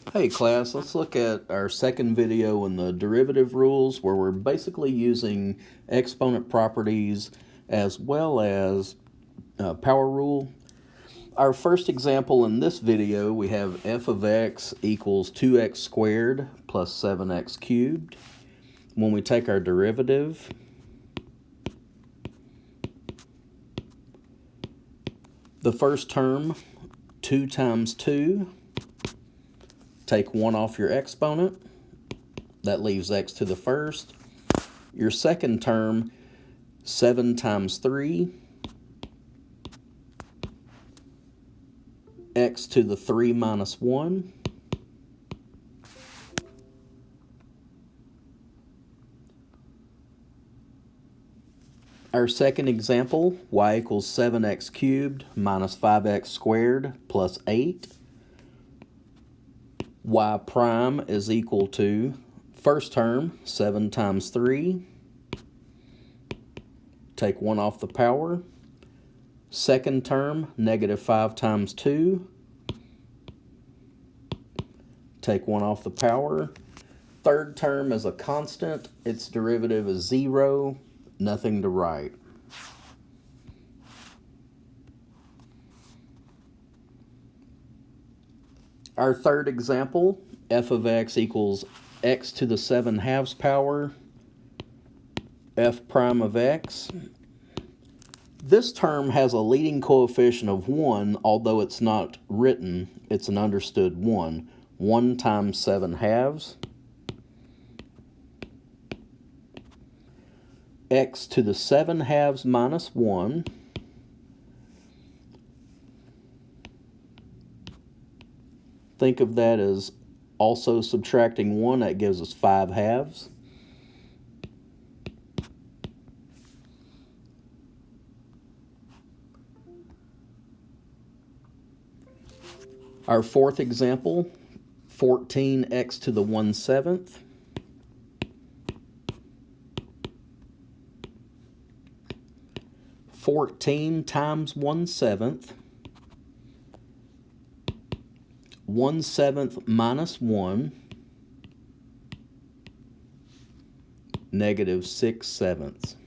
Hey class, let's look at our second video in the derivative rules where we're basically using exponent properties as well as power rule. Our first example in this video, we have f of x equals 2x squared plus 7x cubed. When we take our derivative, the first term, 2 times 2, take 1 off your exponent. That leaves x to the first. Your second term, 7 times 3, x to the 3 minus 1. Our second example, y equals 7x cubed minus 5x squared plus 8. Y prime is equal to, first term, 7 times 3. Take 1 off the power. Second term, negative 5 times 2. Take 1 off the power. Third term is a constant. Its derivative is 0. Nothing to write. Our third example, f of x equals x to the 7/2 power, f prime of x. This term has a leading coefficient of 1, although it's not written, it's an understood 1. 1 times 7/2. X to the 7/2 minus 1. Think of that as also subtracting 1, that gives us 5/2. Our fourth example, 14x to the 1/7. Fourteen times 1/7. 1/7 minus 1, negative 6/7.